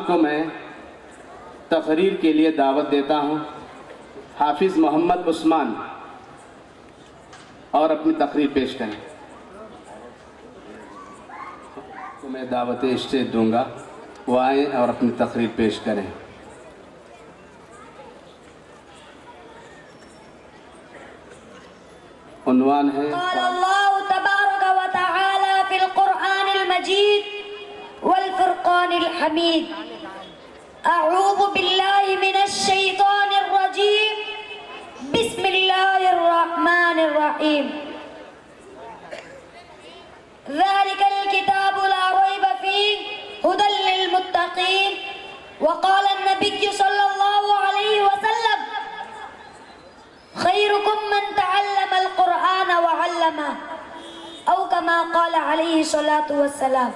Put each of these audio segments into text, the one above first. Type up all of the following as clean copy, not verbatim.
کو میں تقریر کے لیے دعوت دیتا ہوں. حافظ محمد عثمان اور اپنی تقریر پیش کریں. تو میں دعوت اسٹیج دوں گا، وہ آئیں اور اپنی تقریر پیش کریں. عنوان ہے قال اللہ تبارک و تعالی فی القرآن المجید والفرقان الحمید. اعوذ باللہ من الشیطان الرجیم. بسم اللہ الرحمن الرحیم. ذلك الكتاب لا ريب فيه هدى للمتقين. وقال النبي صلى الله عليه وسلم خيركم من تعلم القرآن وعلمه، أو كما قال عليه الصلاة والسلام.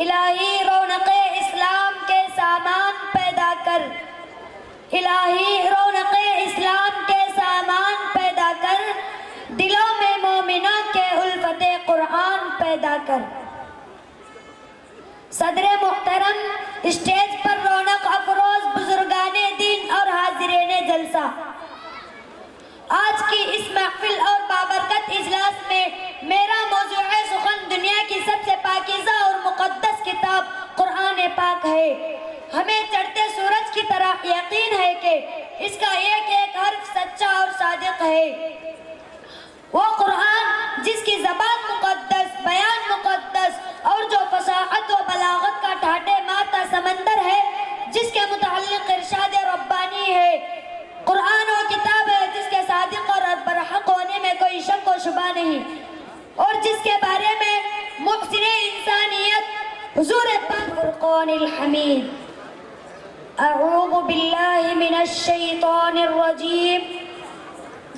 الہی رونق اسلام کے سامان پیدا کر، الہی رونق اسلام کے سامان پیدا کر، دلوں میں مومنوں کے الفت قرآن پیدا کر. صدر محترم، اسٹیج پر رونق افروز بزرگان دین اور حاضرین جلسہ، آج کی اس محفل اور بابرکت اجلاس میں میرا موضوع سخن دنیا کی سب سے پاکیزہ اور مقدس کتاب قرآن پاک ہے. ہمیں چڑھتے سورج کی طرح یقین ہے کہ اس کا ایک ایک حرف سچا اور صادق ہے. وہ قرآن جس کی زبان مقدس، بیان مقدس اور جو فصاحت و بلاغت کا ٹھاٹے مارتا سمندر ہے، جس کے متعلق ارشاد ربانی ہے. قرآن وہ کتاب ہے جس کے صادق اور برحق ہونے میں کوئی شک و شبہ نہیں، اور جس کے بارے میں محسن انسانیت حضور پاک فرقان الحمید. اعوذ باللہ من الشیطان الرجیم.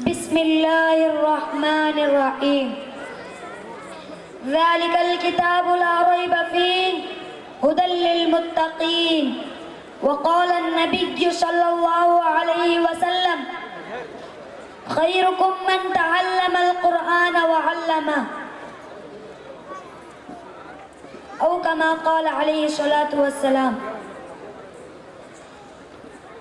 بسم اللہ الرحمن الرحیم. ذلك الكتاب لا ريب فيه هدى للمتقين. وقال النبي صلى الله عليه وسلم خيركم من تعلم القرآن وعلمه، أو كما قال عليه الصلاة والسلام.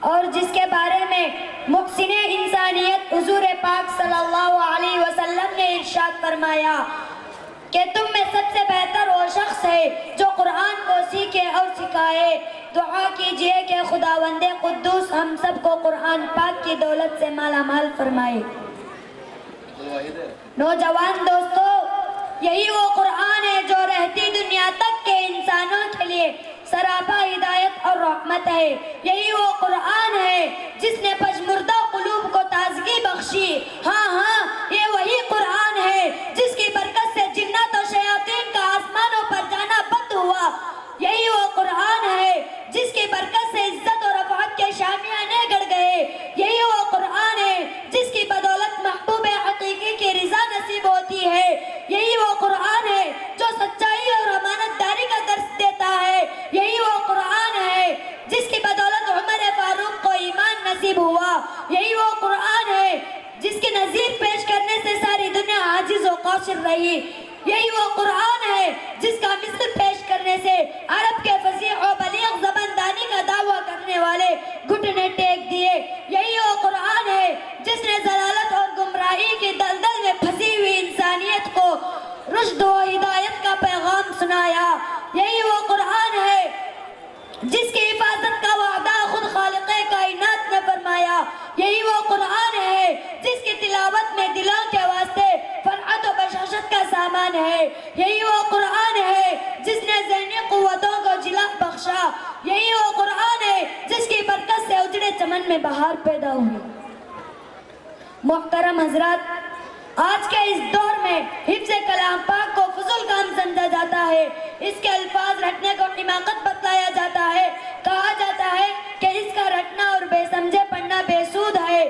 اور جس کے بارے میں محسن انسانیت حضور پاک صلی اللہ علیہ وسلم نے ارشاد فرمایا کہ تم میں سب سے بہتر وہ شخص ہے جو قرآن کو سیکھے اور سکھائے. دعا کیجئے کہ خداوند قدوس ہم سب کو قرآن پاک کی دولت سے مالا مال فرمائے. نوجوان دوستو، یہی وہ قرآن ہے جو رہتی دنیا تک کے انسانوں کے لیے سراپا ہدایت اور رحمت ہے. یہی وہ قرآن ہے جس نے پژمردہ قلوب کو تازگی بخشی. ہاں یہ وہی قرآن ہے جس کی برکت سے جنات و شیاطین کا آسمانوں پر جانا بند ہوا. یہی وہ قرآن ہے جس کی برکت سے عزت و رفعت کے شامیانے گڑ گئے. یہی وہ قرآن ہے جس کی بدولت محبوب حقیقی کی رضا نصیب ہوتی ہے. یہی وہ قرآن ہے جو سچائی اور امانت داری کا درس دیتا ہے. یہی وہ قرآن ہے جس کی بدولت عمر فاروق کو ایمان نصیب ہوا. یہی وہ قرآن ہے جس کی نظیر پیش کرنے سے ساری دنیا عاجز و قاصر رہی. یہی وہ قرآن ہے جس کا مثل پیش کرنے سے عرب کے فصیح و بلیغ زباندانی کا دعویٰ کرنے والے گھٹنے ٹیک دیے. یہی وہ قرآن ہے جس نے ضلالت اور گمراہی کی دلدل میں پھنسی ہوئی انسانیت کو رشد و ہدایت کا پیغام سنایا. یہی وہ قرآن ہے جس کی حفاظت کا وعدہ خود خالق کائنات نے فرمایا. یہی وہ قرآن ہے جس کی تلاوت میں دلوں کے واسطے فرحت و بشاشت کا سامان ہے. یہی وہ قرآن ہے جس نے ذہنی قوتوں کو جلا بخشا. یہی وہ قرآن ہے جس کی برکت سے اجڑے چمن میں بہار پیدا ہوئی. محترم حضرات، آج کے اس دور میں حفظ کلام پاک کو فضول کام سمجھا جاتا ہے. اس کے الفاظ رٹنے کو حماقت بتلایا جاتا ہے. کہا جاتا ہے کہ اس کا رٹنا اور بے سمجھے پڑھنا بے سود ہے.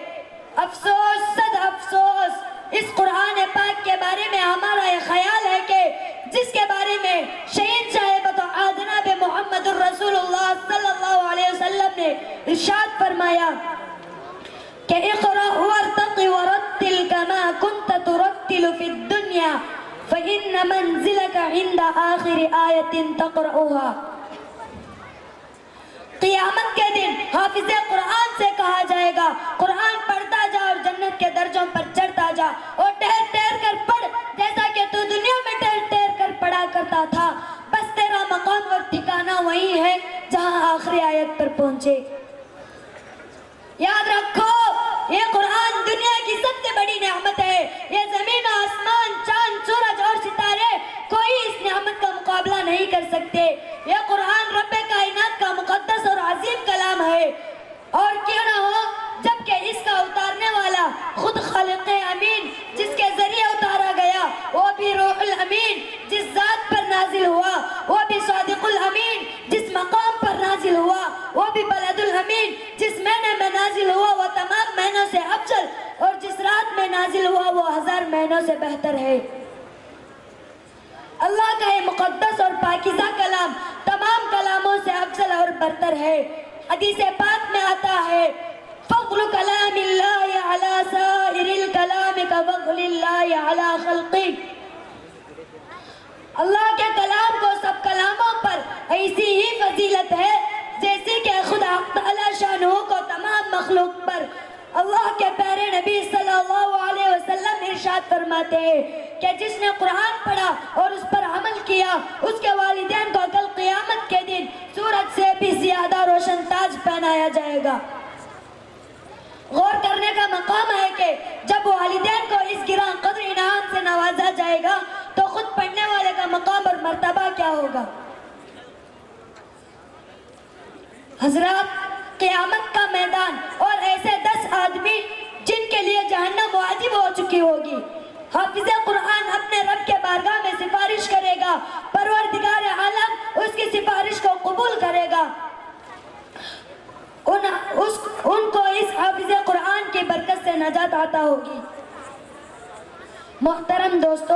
افسوس، صد افسوس، اس قرآن پاک کے بارے میں ہمارا یہ خیال ہے کہ جس کے بارے میں شہنشاہ بطاعت جناب محمد الرسول اللہ صلی اللہ علیہ وسلم نے ارشاد فرمایا کہ اقرأ وارتقِ ورتل كما كنت ترتل في الدنيا فإن منزلك عند آخر آية تقرأها. قیامت کے دن حافظ قرآن سے کہا جائے گا قرآن پڑھتا جا اور جنت کے درجوں پر چڑھتا جا اور ٹہر ٹہر کر پڑھ جیسا کہ تو دنیا میں ٹہر ٹہر کر پڑھا کرتا تھا، بس تیرا مقام اور ٹھکانہ وہی ہے جہاں آخری آیت پر پہنچے۔ یاد رکھو یہ قرآن دنیا کی سب سے بڑی نعمت ہے، یہ زمین و آسمان، چاند، سورج اور ستارے کوئی اس نعمت کا مقابلہ نہیں کر سکتے۔ یہ قرآن رب کائنات کا مقدس اور عظیم کلام ہے، اور کیوں نہ ہو جبکہ اس کا اتارنے والا خود خالق امین جس کے ذریعے اتارا گیا، وہ بھی روح الامین جس ذات پر نازل ہوا، وہ بھی صادق الامین جس مقام پر نازل ہوا، وہ بھی بلد الامین جس مہینے میں نازل ہوا وہ تمام مہینوں سے افضل، اور جس رات میں نازل ہوا وہ 1000 مہینوں سے بہتر ہے۔ اللہ کا یہ مقدس اور پاکیزہ کلام تمام کلاموں سے افضل اور برتر ہے۔ حدیث پاک میں آتا ہے فضل کلام اللہ علی سائر الکلام کفضل اللہ علی خلقہ، اللہ کے کلام کو سب کلاموں پر ایسی ہی فضیلت ہے جیسے کہ خدا تعالی شانہ کو تمام مخلوق پر۔ اللہ کے پیارے نبی صلی اللہ علیہ وسلم ارشاد فرماتے ہیں کہ جس نے قرآن پڑھا اور اس پر عمل کیا اس کے والدین کو کل قیامت کے دن سورج سے بھی زیادہ روشن تاج پہنایا جائے گا۔ غور کرنے کا مقام ہے کہ جب والدین کو اس گراں قدر انعام سے نوازا جائے گا تو خود پڑھنے والے کا مقام اور مرتبہ کیا ہوگا۔ حضرات، قیامت کا میدان اور ایسے 10 آدمی جن کے لیے جہنم واجب ہو چکی ہوگی، حافظ قرآن اپنے رب کے بارگاہ میں سفارش کرے گا، پروردگار عالم اس کی سفارش کو قبول کرے گا، ان کو اس حافظ قرآن کی برکت سے نجات عطا ہوگی۔ محترم دوستو،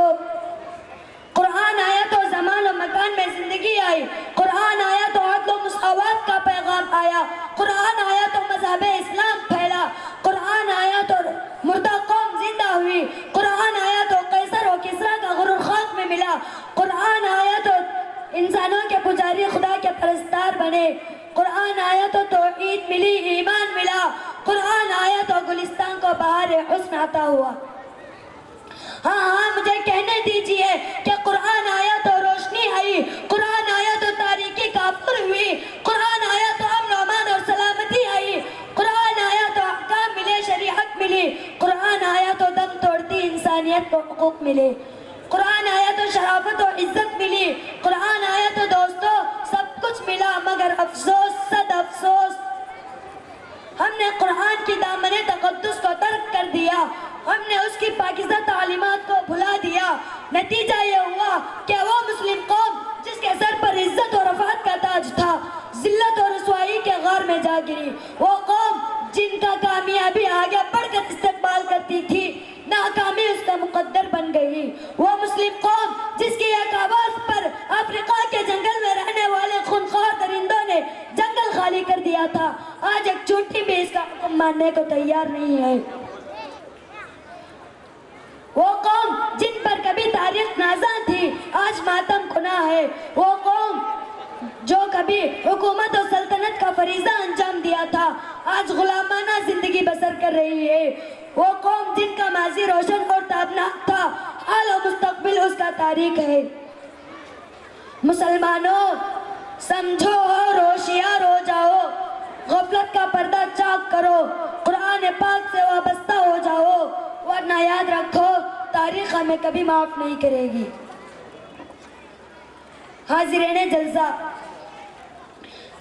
قرآن آیا تو زمان و مکان میں زندگی آئی، قرآن آیا تو عدل و مساوات کا پیغام آیا، قرآن آیا تو مذہب اسلام پھیلا، قرآن آیا تو مردہ قوم زندہ ہوئی، قرآن آیا تو قیصر و کسریٰ کا غرور خاک میں ملا، قرآن آیا تو انسانوں کے پجاری خدا کے پرستار بنے، قرآن آیا تو توحید ملی، ایمان ملا، قرآن آیا تو گلستان کو بہار حسن عطا ہوا۔ ہاں مجھے کہنے دیجئے کہ قرآن آیا تو روشنی آئی، قرآن آیا تو تاریکی کافر ہوئی، قرآن آیا تو امن و امان اور سلامتی آئی، قرآن آیا تو احکام ملے، شریعت ملی، قرآن آیا تو دم توڑتی انسانیت کو حقوق ملے، قرآن آیا تو شرافت و عزت ملی، قرآن آیا تو دوستو سب کچھ ملا، مگر افسوس صد افسوس ہم نے قرآن کی دامن تقدس کو ترک کر دیا، ہم نے اس کی پاکیزہ تعلیمات کو بھلا دیا۔ نتیجہ یہ ہوا کہ وہ مسلم قوم جس کے سر پر عزت و رفعت کا تاج تھا ذلت و رسوائی کے غار میں جا گری، وہ قوم جن کا کامیابی آگے بڑھ کر استقبال کرتی تھی ناکامی اس کا مقدر بن گئی، وہ مسلم قوم جس کی ایک آواز پر افریقہ کے جنگل میں رہنے والے خونخوار درندوں نے جنگل خالی کر دیا تھا، آج ایک چونٹی بھی اس کا حکم ماننے کو تیار نہیں ہے، وہ قوم جن پر کبھی تاریخ نازاں تھی آج ماتم کناں ہے، وہ قوم جو کبھی حکومت و سلطنت کا فریضہ انجام دیا تھا آج غلامانہ زندگی بسر کر رہی ہے، وہ قوم جن کا ماضی روشن اور تابناک تھا حال و مستقبل اس کا تاریک ہے۔ مسلمانوں سمجھو اور ہوشیار ہو جاؤ، غفلت کا پردہ چاک کرو، قرآن پاک سے وابستہ ہو جاؤ، ورنہ یاد رکھو تاریخ ہمیں کبھی معاف نہیں کرے گی۔ حاضرین جلسہ،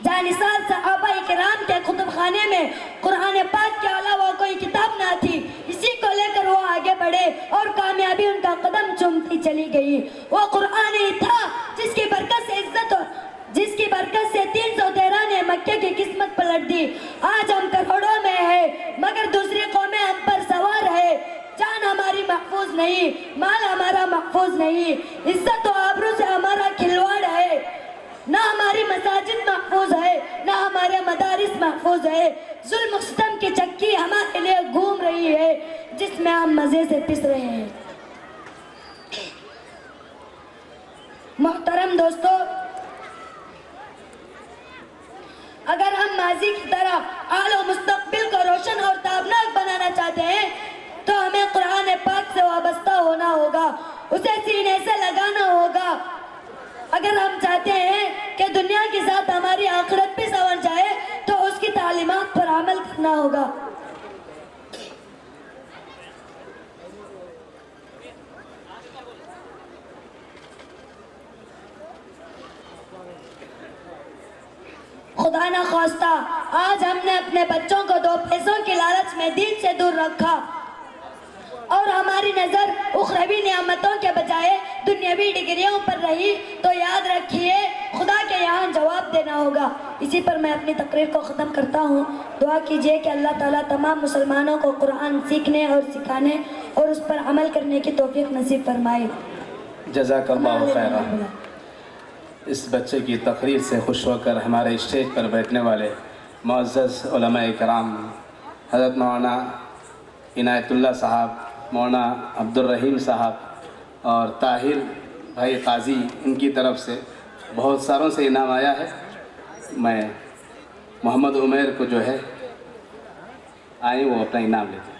جانثال صحابہ کرام کے کتب خانے میں قرآن پاک کے علاوہ کوئی کتاب نہ تھی، اسی کو لے کر وہ آگے بڑھے اور کامیابی ان کا قدم چومتی چلی گئی۔ وہ قرآن ہی تھا جس کی برکت سے 313 نے مکے کی قسمت پلٹ دی۔ آج ہم کروڑوں میں ہیں مگر دوسری قومیں ہم پر سوار ہے، جان ہماری محفوظ نہیں، مال ہمارا محفوظ نہیں، عزت و آبرو سے ہمارا کھلواڑ ہے، نہ ہماری مساجد محفوظ ہے نہ ہمارے مدارس محفوظ ہے، ظلم و ستم کی چکی ہمارے لیے گھوم رہی ہے جس میں ہم مزے سے پس رہے ہیں۔ محترم دوستو، اگر ہم ماضی کی طرح اعلی مستقبل کو روشن اور تابناک بنانا چاہتے ہیں تو ہمیں قرآن پاک سے وابستہ ہونا ہوگا، اسے سینے سے لگانا ہوگا۔ اگر ہم چاہتے ہیں کہ دنیا کے ساتھ ہماری آخرت بھی سنور جائے تو اس کی تعلیمات پر عمل کرنا ہوگا۔ خدا نہ خواستہ آج ہم نے اپنے بچوں کو 2 پیسوں کی لالچ میں دین سے دور رکھا اور ہماری نظر اخروی نعمتوں کے بجائے دنیاوی ڈگریوں پر رہی تو یاد رکھیے خدا کے یہاں جواب دینا ہوگا۔ اسی پر میں اپنی تقریر کو ختم کرتا ہوں۔ دعا کیجئے کہ اللہ تعالیٰ تمام مسلمانوں کو قرآن سیکھنے اور سکھانے اور اس پر عمل کرنے کی توفیق نصیب فرمائے۔ جزاک اللہ خیرہ۔ اس بچے کی تقریر سے خوش ہو کر ہمارے اسٹیج پر بیٹھنے والے معزز علماء کرام حضرت مولانا عنایت اللہ صاحب، مولانا عبد الرحیم صاحب اور طاہر بھائی قاضی، ان کی طرف سے بہت ساروں سے انعام آیا ہے۔ میں محمد عمیر کو جو ہے آئیں وہ اپنا انعام لیتے ہیں۔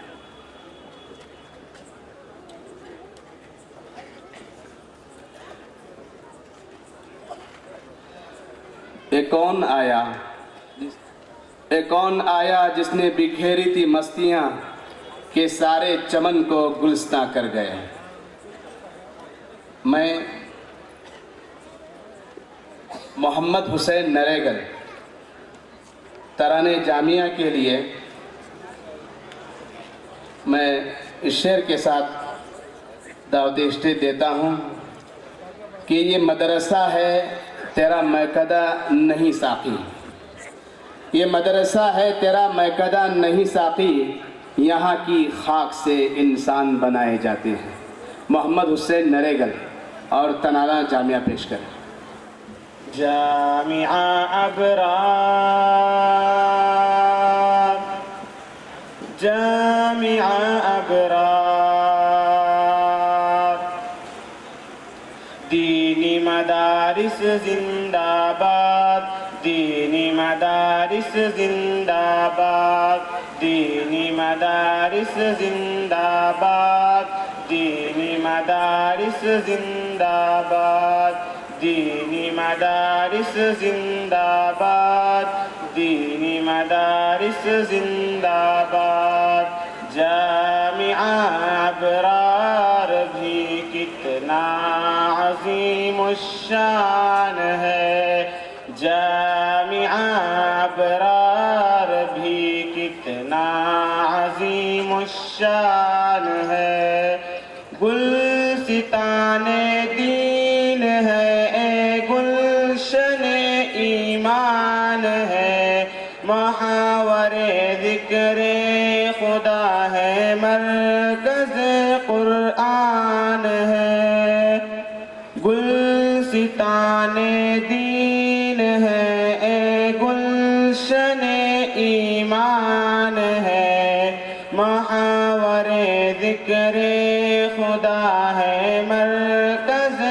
ایک کون آیا جس نے بکھیری تھی مستیاں کہ سارے چمن کو گلستاں کر گئے۔ میں محمد حسین نریگل ترانے جامعہ کے لیے میں اس شعر کے ساتھ دعوت اسٹیج دیتا ہوں کہ یہ مدرسہ ہے تیرا میکدہ نہیں ساقی، یہ مدرسہ ہے تیرا میکدہ نہیں ساقی، یہاں کی خاک سے انسان بنائے جاتے ہیں۔ محمد حسین نریگل اور تنالہ جامعہ پیش کریں۔ جامعہ ابرار، جامعہ ابرار، دینی مدارس زندہ باد، دینی مدارس زندہ باد، دینی مدارس زندہ باد، دینی مدارس زندہ باد، دینی مدارس زندہ باد، دینی مدارس زندہ باد۔ جامعہ ابرار بھی کتنا عظیم الشان ہے، جامعہ ابرار بھی کتنا عظیم الشان ہے۔ گلستان دین ہے اے گلشن ایمان ہے، محاور ذکر خدا ہے، مرکز قرآن ہے۔ گلستان دین ہے اے گلشن ایمان ہے، محاور ذکر خدا ہے، مرکز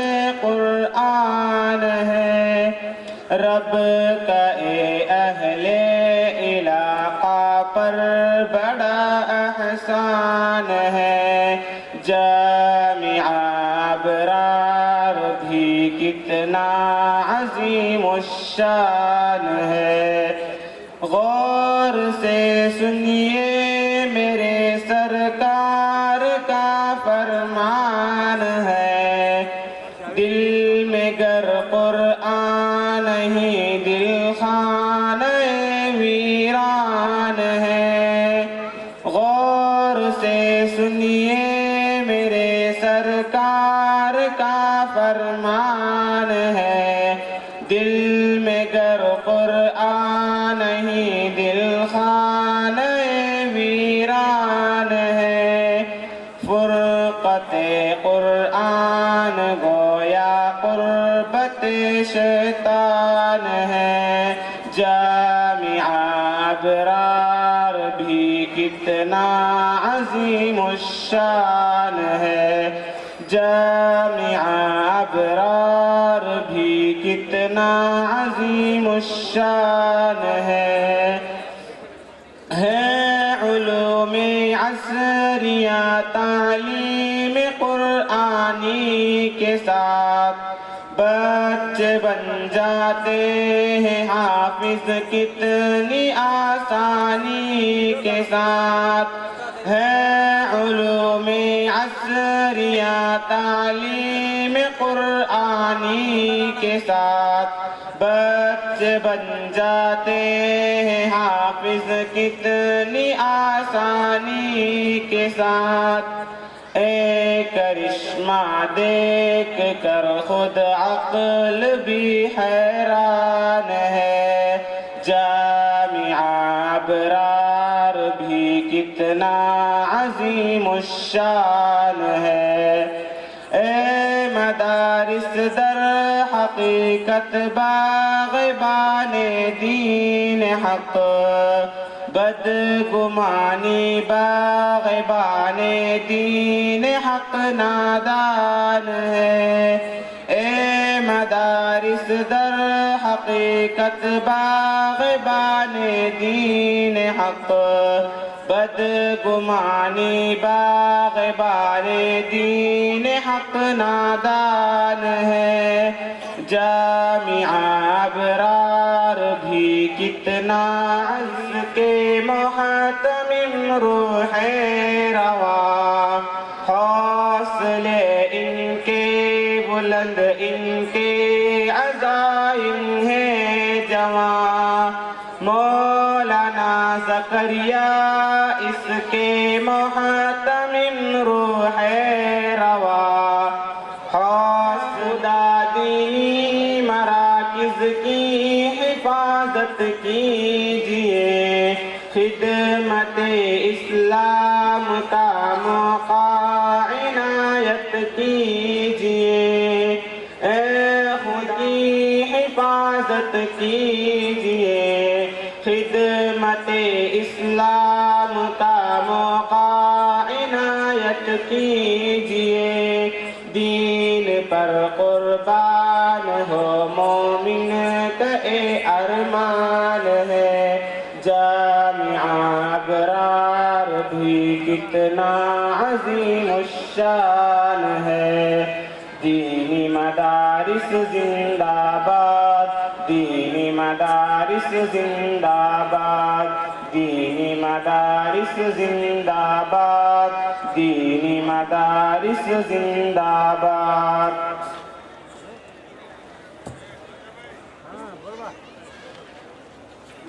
قرآن ہے۔ رب کا اے اہل علاقہ پر بڑا احسان ہے، جامعہ ابرار بھی کتنا عظیم الشان ہے۔ غور سے سنیے میرے سرکار کا فرمان ہے، دل میں گر قرآن نہیں دل خانہ ویران ہے۔ غور سے سنیے میرے سرکار کا فرمان ہے، دل میں گر قرآن نہیں دل خانہ ویران ہے۔ فرقت قرآن گویا قربت شیطان ہے، جامعہ ابرار بھی کتنا عظیم الشان ہے، جامعہ ابرار بھی کتنا عظیم الشان ہے علوم عصریہ تعلیم قرآنی کے ساتھ بچے بن جاتے ہیں حافظ کتنی آسانی کے ساتھ علوم عصریہ تعلیم قرآنی کے ساتھ بچے بن جاتے ہیں حافظ کتنی آسانی کے ساتھ کرشمہ دیکھ کر خود عقل بھی حیران ہے جامعہ ابرار بھی کتنا عظیم الشان ہے مدارس در حقیقت باغبان دین حق بدگمانی باغبان دین حق نادان ہے مدارس در حقیقت باغبان دین حق بدگمانی باغبان دین حق نادان ہے جامعہ ابرار بھی کتنا عز کے محتمم روح رواں حوصلے ان کے بلند ان کے عزائم ہیں جواں مولانا زکریا اس کے محتمم روح رواں خدا دینی مراکز کی حفاظت کیجئے خدمت اسلام کا موقع عنایت کیجئے خود کی حفاظت کیجئے خدمت اسلام کا موقع عنایت کیجئے دین پر قربان ہو مومن کا ارمان ہے جامعہ ابرار بھی کتنا عظیم الشان ہے دینی مدارس زندہ باد دینی مدارس زندہ باد دینی مدارس زندہ باد دینی مدارس زندہ باد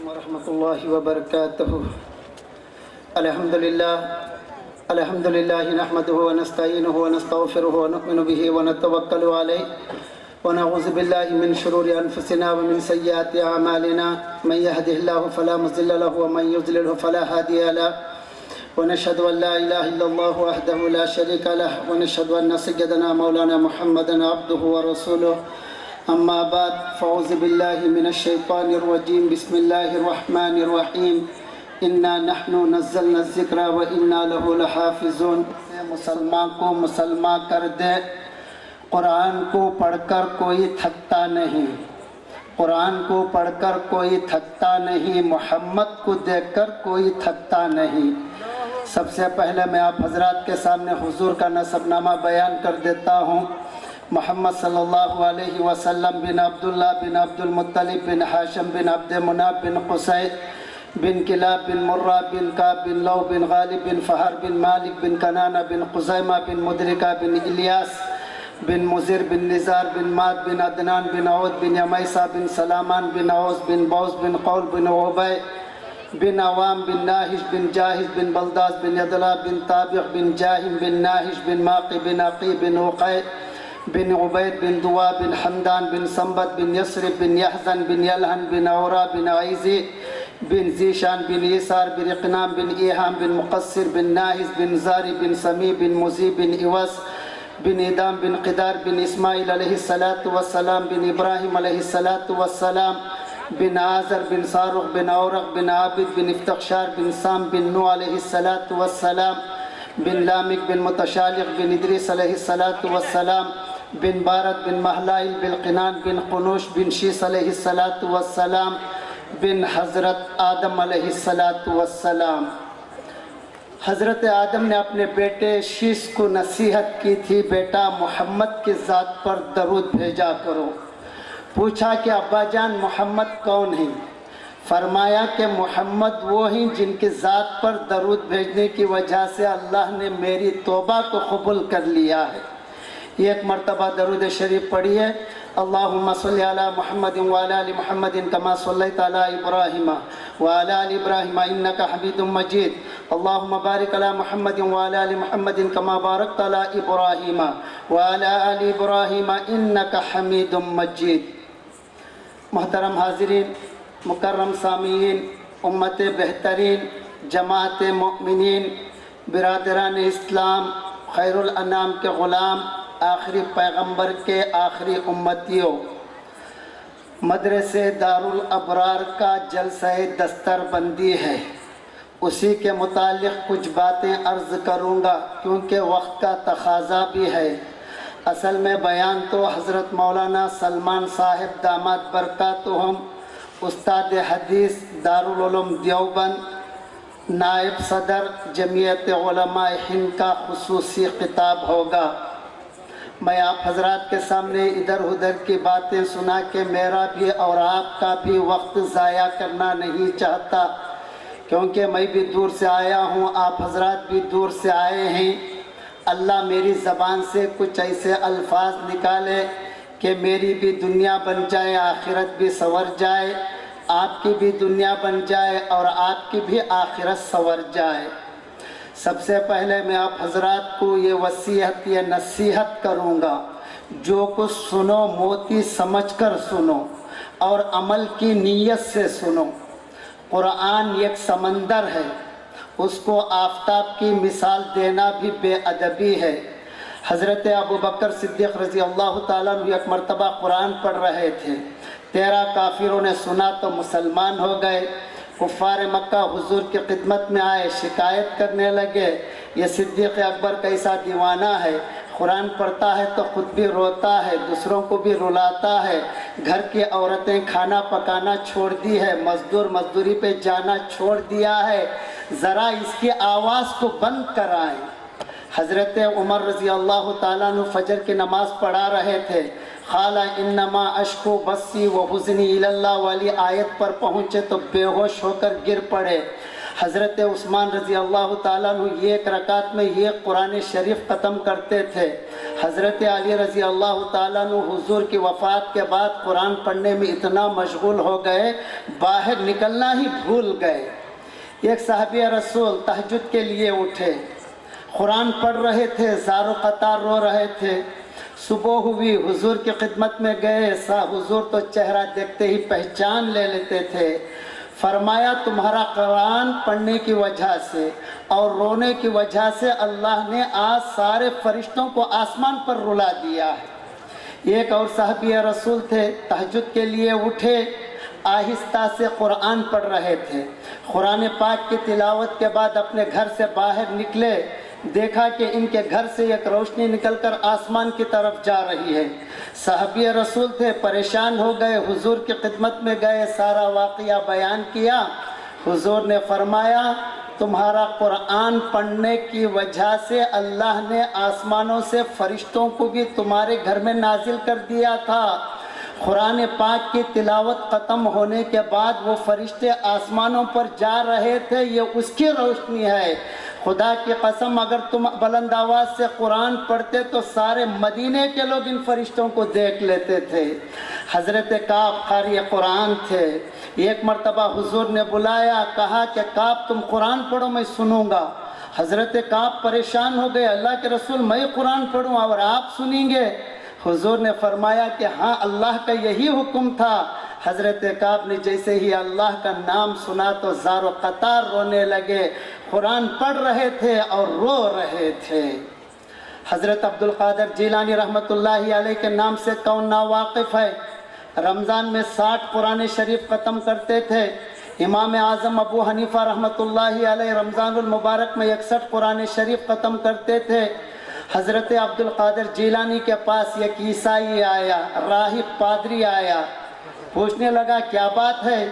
ورحمۃ اللہ وبرکاتہ الحمد للہ نحمده ونستعینه ونستغفره ونؤمن به ونتوکل علیہ ونعوذ باللہ من شرور انفسنا ومن سیئات اعمالنا من يهده الله فلا مضل له ومن يضلل فلا هادي له ونشهد ان لا اله الا الله وحده لا شريك له ونشهد ان سيدنا مولانا محمدا عبده ورسوله اما بعد فاعوذ باللہ من الشیطان الرجیم بسم اللہ الرحمن الرحیم انا نحن نزلنا الذکر و انا له لحافظون مسلمان کو مسلمان کر دے قرآن کو پڑھ کر کوئی تھکتا نہیں قرآن کو پڑھ کر کوئی تھکتا نہیں محمد کو دیکھ کر کوئی تھکتا نہیں سب سے پہلے میں آپ حضرات کے سامنے حضور کا نسب نامہ بیان کر دیتا ہوں محمد صلی اللہ علیہ وسلم بن عبداللہ بن عبد المطلب بن ہاشم بن عبد مناف بن قصی بن کلاب بن مرہ بن کعب بن لو بن غالب بن فہر بن مالک بن کنانہ بن خزیمہ بن مدرکہ بن الیاس بن مزر بن نزار بن ماد بن عدنان بن عود بن یمیسہ بن سلامان بن عوز بن بوز بن قول بن عبی بن عوام بن ناہش بن جاہز بن بلداس بن یدلا بن طابق بن جاہم بن ناہش بن ماقی بن عقی بن وقی بن عبید بن دوا بن حمدان بن سنبت بن یسرب بن یحزن بن یلہن بن عورا بن عیزی بن زیشان بن یسار بن اقنام بن ایہام بن مقصر بن ناہز بن زاری بن سمی بن مزی بن عوس بن ادام بن قدار بن اسماعیل علیہ السلام بن ابراہیم علیہ السلام بن آزر بن صارخ بن اورق بن عابد بن افتخشار بن سام بن نوح علیہ السلام بن لامک بن متشالق بن ادریس علیہ السلام بن بارد بن محلائل بن قنان بن قنوش بن شیس علیہ السلام بن حضرت آدم علیہ السلام۔ حضرت آدم نے اپنے بیٹے شیس کو نصیحت کی تھی، بیٹا محمد کی ذات پر درود بھیجا کرو۔ پوچھا کہ ابا جان محمد کون ہیں؟ فرمایا کہ محمد وہ ہیں جن کی ذات پر درود بھیجنے کی وجہ سے اللہ نے میری توبہ کو قبول کر لیا ہے۔ ایک مرتبہ درود شریف پڑھیے، اللہم صلی علی محمد وعلی آل محمد کما صلیت علی ابراہیم وعلی آل ابراہیم انک حمید مجید، اللہم بارک علی محمد وعلی آل محمد کما بارکت علی ابراہیم وعلی آل ابراہیم انک حمید مجید۔ محترم حاضرین، مکرم سامعین، امت بہترین، جماعت مؤمنین، برادران اسلام، خیر الانام کے غلام، آخری پیغمبر کے آخری امتیوں، مدرسے دارالابرار کا جلسہ دستر بندی ہے، اسی کے متعلق کچھ باتیں عرض کروں گا کیونکہ وقت کا تقاضا بھی ہے۔ اصل میں بیان تو حضرت مولانا سلمان صاحب داماد برکاتہم، استاد حدیث دارالعلوم دیوبند، نائب صدر جمعیت علماء ہند کا خصوصی خطاب ہوگا۔ میں آپ حضرات کے سامنے ادھر ادھر کی باتیں سنا کے میرا بھی اور آپ کا بھی وقت ضائع کرنا نہیں چاہتا، کیونکہ میں بھی دور سے آیا ہوں، آپ حضرات بھی دور سے آئے ہیں۔ اللہ میری زبان سے کچھ ایسے الفاظ نکالے کہ میری بھی دنیا بن جائے، آخرت بھی سنور جائے، آپ کی بھی دنیا بن جائے اور آپ کی بھی آخرت سنور جائے۔ سب سے پہلے میں آپ حضرات کو یہ وصیت، یہ نصیحت کروں گا، جو کچھ سنو موتی سمجھ کر سنو اور عمل کی نیت سے سنو۔ قرآن ایک سمندر ہے، اس کو آفتاب کی مثال دینا بھی بے ادبی ہے۔ حضرت ابوبکر صدیق رضی اللہ تعالیٰ عنہ ایک مرتبہ قرآن پڑھ رہے تھے، 13 کافروں نے سنا تو مسلمان ہو گئے۔ کفار مکہ حضور کی خدمت میں آئے، شکایت کرنے لگے، یہ صدیق اکبر کیسا دیوانہ ہے، قرآن پڑھتا ہے تو خود بھی روتا ہے، دوسروں کو بھی رلاتا ہے، گھر کی عورتیں کھانا پکانا چھوڑ دی ہے، مزدوری پہ جانا چھوڑ دیا ہے، ذرا اس کی آواز کو بند کرائیں۔ حضرت عمر رضی اللہ تعالیٰ عنہ فجر کی نماز پڑھا رہے تھے، خالا انما اشکو بسی و حزنی اللہ والی آیت پر پہنچے تو بے ہوش ہو کر گر پڑے۔ حضرت عثمان رضی اللہ تعالیٰ عنہ ایک رکعت میں یہ قرآن شریف ختم کرتے تھے۔ حضرت علی رضی اللہ تعالیٰ عنہ حضور کی وفات کے بعد قرآن پڑھنے میں اتنا مشغول ہو گئے، باہر نکلنا ہی بھول گئے۔ ایک صحابی رسول تہجد کے لیے اٹھے، قرآن پڑھ رہے تھے، زار و قطار رو رہے تھے۔ صبح ہوئی، حضور کی خدمت میں گئے، حضور تو چہرہ دیکھتے ہی پہچان لے لیتے تھے۔ فرمایا تمہارا قرآن پڑھنے کی وجہ سے اور رونے کی وجہ سے اللہ نے آج سارے فرشتوں کو آسمان پر رلا دیا ہے۔ ایک اور صحابی رسول تھے، تہجد کے لیے اٹھے، آہستہ سے قرآن پڑھ رہے تھے۔ قرآن پاک کی تلاوت کے بعد اپنے گھر سے باہر نکلے، دیکھا کہ ان کے گھر سے ایک روشنی نکل کر آسمان کی طرف جا رہی ہے۔ صحابی رسول تھے، پریشان ہو گئے، حضور کی خدمت میں گئے، سارا واقعہ بیان کیا۔ حضور نے فرمایا تمہارا قرآن پڑھنے کی وجہ سے اللہ نے آسمانوں سے فرشتوں کو بھی تمہارے گھر میں نازل کر دیا تھا۔ قرآن پاک کی تلاوت ختم ہونے کے بعد وہ فرشتے آسمانوں پر جا رہے تھے، یہ اس کی روشنی ہے۔ خدا کی قسم اگر تم بلند آواز سے قرآن پڑھتے تو سارے مدینے کے لوگ ان فرشتوں کو دیکھ لیتے تھے۔ حضرت کعب قاری قرآن تھے، ایک مرتبہ حضور نے بلایا، کہا کہ کعب تم قرآن پڑھو میں سنوں گا۔ حضرت کعب پریشان ہو گئے، اللہ کے رسول میں قرآن پڑھوں اور آپ سنیں گے؟ حضور نے فرمایا کہ ہاں اللہ کا یہی حکم تھا۔ حضرت کعب نے جیسے ہی اللہ کا نام سنا تو زار و قطار رونے لگے، قرآن پڑھ رہے تھے اور رو رہے تھے۔ حضرت عبدالقادر جیلانی رحمۃ اللہ علیہ کے نام سے کون ناواقف ہے؟ رمضان میں 60 قرآن شریف ختم کرتے تھے۔ امام اعظم ابو حنیفہ رحمۃ اللہ علیہ رمضان المبارک میں 61 قرآن شریف ختم کرتے تھے۔ حضرت عبد القادر جیلانی کے پاس ایک عیسائی آیا، راہب پادری آیا، پوچھنے لگا کیا بات ہے؟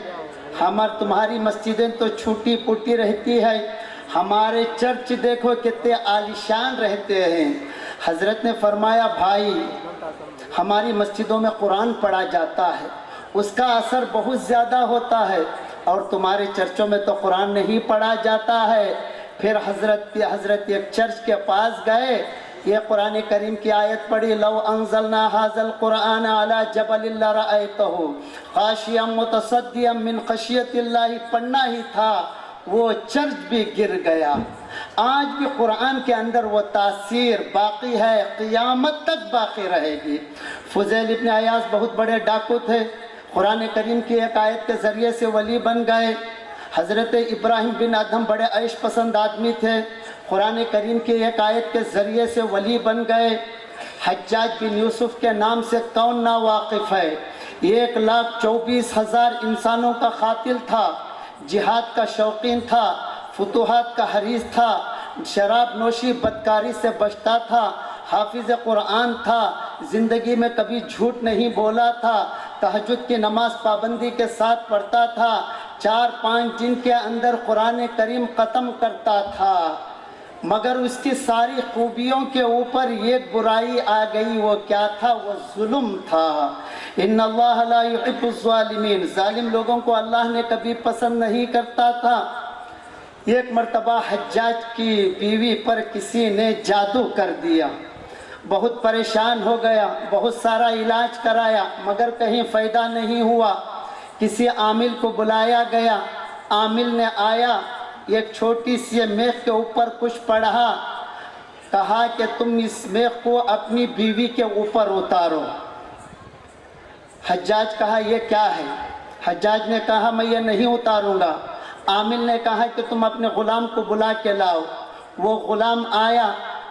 تمہاری مسجدیں تو چھوٹی پوٹی رہتی ہے، ہمارے چرچ دیکھو کتنے عالیشان رہتے ہیں۔ حضرت نے فرمایا بھائی، ہماری مسجدوں میں قرآن پڑھا جاتا ہے، اس کا اثر بہت زیادہ ہوتا ہے، اور تمہارے چرچوں میں تو قرآن نہیں پڑھا جاتا ہے۔ پھر حضرت ایک چرچ کے پاس گئے، یہ قرآن کریم کی آیت پڑھی، لو انزلنا هذا القرآن على جبل لرأيته خاشعا متصدعا من خشیت اللہ پڑھنا ہی تھا، وہ چرچ بھی گر گیا۔ آج بھی قرآن کے اندر وہ تاثیر باقی ہے، قیامت تک باقی رہے گی۔ فضیل ابن عیاض بہت بڑے ڈاکو تھے، قرآن کریم کی ایک آیت کے ذریعے سے ولی بن گئے۔ حضرت ابراہیم بن ادہم بڑے عیش پسند آدمی تھے، قرآن کریم کی ایک آیت کے ذریعے سے ولی بن گئے۔ حجاج بن یوسف کے نام سے کون نا واقف ہے؟ 1,24,000 انسانوں کا قاتل تھا، جہاد کا شوقین تھا، فتوحات کا حریص تھا، شراب نوشی بدکاری سے بچتا تھا، حافظ قرآن تھا، زندگی میں کبھی جھوٹ نہیں بولا تھا، تہجد کی نماز پابندی کے ساتھ پڑھتا تھا، 4-5 دن کے اندر قرآن کریم ختم کرتا تھا، مگر اس کی ساری خوبیوں کے اوپر ایک برائی آ گئی۔ وہ کیا تھا؟ وہ ظلم تھا۔ ان اللہ لا يحب الظالمین، ظالم لوگوں کو اللہ نے کبھی پسند نہیں کرتا تھا۔ ایک مرتبہ حجاج کی بیوی پر کسی نے جادو کر دیا، بہت پریشان ہو گیا، بہت سارا علاج کرایا مگر کہیں فائدہ نہیں ہوا۔ کسی عامل کو بلایا گیا، عامل نے آیا، ایک چھوٹی سی میخ کے اوپر کچھ پڑھا، کہا کہ تم اس میخ کو اپنی بیوی کے اوپر اتارو۔ حجاج کہا یہ کیا ہے؟ حجاج نے کہا میں یہ نہیں اتاروں گا۔ عامل نے کہا کہ تم اپنے غلام کو بلا کے لاؤ۔ وہ غلام آیا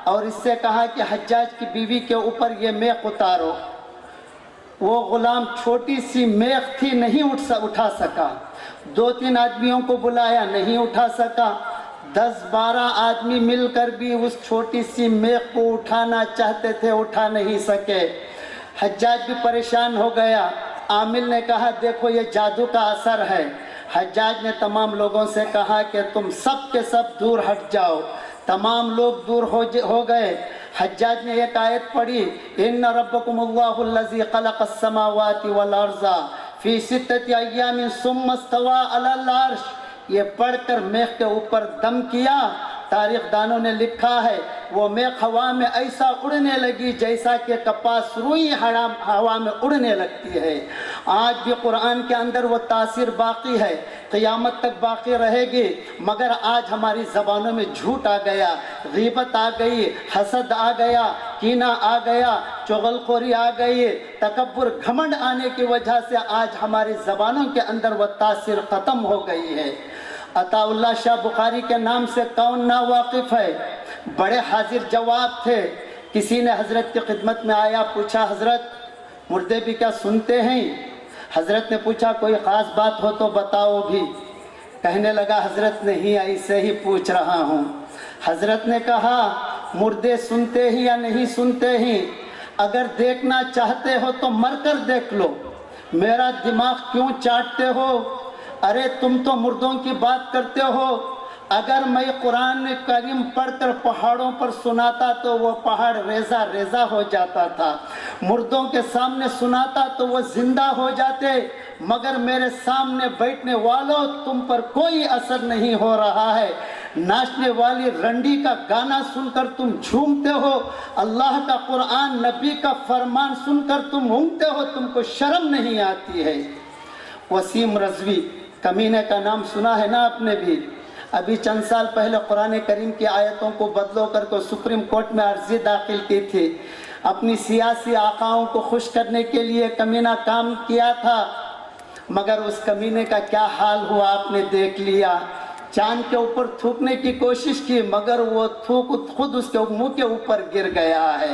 اور اس سے کہا کہ حجاج کی بیوی کے اوپر یہ میخ اتارو۔ وہ غلام چھوٹی سی میخ تھی، نہیں اٹھا سکا۔ 2-3 آدمیوں کو بلایا، نہیں اٹھا سکا۔ 10-12 آدمی مل کر بھی اس چھوٹی سی میخ کو اٹھانا چاہتے تھے، اٹھا نہیں سکے۔ حجاج بھی پریشان ہو گیا۔ عامل نے کہا دیکھو یہ جادو کا اثر ہے۔ حجاج نے تمام لوگوں سے کہا کہ تم سب کے سب دور ہٹ جاؤ۔ تمام لوگ دور ہو گئے۔ حجاج نے ایک آیت پڑھی، ان ربکم اللہ الذی خلق السماوات والارض فی 6 ایام ثم استوى علی العرش، یہ پڑھ کر میخ کے اوپر دم کیا۔ تاریخ دانوں نے لکھا ہے وہ میخ ہوا میں ایسا اڑنے لگی جیسا کہ کپاس روئی ہوا میں اڑنے لگتی ہے۔ آج بھی قرآن کے اندر وہ تاثیر باقی ہے، قیامت تک باقی رہے گی، مگر آج ہماری زبانوں میں جھوٹ آ گیا، غیبت آ گئی، حسد آ گیا، کینہ آ گیا، چغل خوری آ گئی، تکبر گھمنڈ آنے کی وجہ سے آج ہماری زبانوں کے اندر وہ تاثیر ختم ہو گئی ہے۔ عطا اللہ شاہ بخاری کے نام سے کون نا واقف ہے؟ بڑے حاضر جواب تھے۔ کسی نے حضرت کی خدمت میں آیا، پوچھا حضرت مردے بھی کیا سنتے ہیں؟ حضرت نے پوچھا کوئی خاص بات ہو تو بتاؤ بھی۔ کہنے لگا حضرت نہیں، ایسے ہی پوچھ رہا ہوں۔ حضرت نے کہا مردے سنتے ہیں یا نہیں سنتے ہیں؟ اگر دیکھنا چاہتے ہو تو مر کر دیکھ لو، میرا دماغ کیوں چاٹتے ہو؟ ارے تم تو مردوں کی بات کرتے ہو۔ اگر میں قرآن کریم پڑھ کر پہاڑوں پر سناتا تو وہ پہاڑ ریزہ ریزہ ہو جاتا تھا، مردوں کے سامنے سناتا تو وہ زندہ ہو جاتے، مگر میرے سامنے بیٹھنے والوں تم پر کوئی اثر نہیں ہو رہا ہے۔ ناچنے والی رنڈی کا گانا سن کر تم جھومتے ہو، اللہ کا قرآن نبی کا فرمان سن کر تم اونگتے ہو، تم کو شرم نہیں آتی ہے۔ وسیم رضوی کمینے کا نام سنا ہے نا آپ نے بھی؟ ابھی چند سال پہلے قرآن کریم کی آیتوں کو بدلو کر کو سپریم کورٹ میں عرضی داخل کی تھی، اپنی سیاسی آقاؤں کو خوش کرنے کے لیے کمینہ کام کیا تھا، مگر اس کمینے کا کیا حال ہوا آپ نے دیکھ لیا۔ چاند کے اوپر تھوکنے کی کوشش کی، مگر وہ تھوک خود اس کے منہ کے اوپر گر گیا ہے۔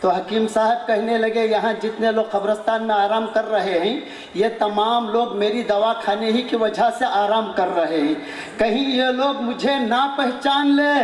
تو حکیم صاحب کہنے لگے یہاں جتنے لوگ قبرستان میں آرام کر رہے ہیں یہ تمام لوگ میری دوا کھانے ہی کی وجہ سے آرام کر رہے ہیں، کہیں یہ لوگ مجھے نہ پہچان لے،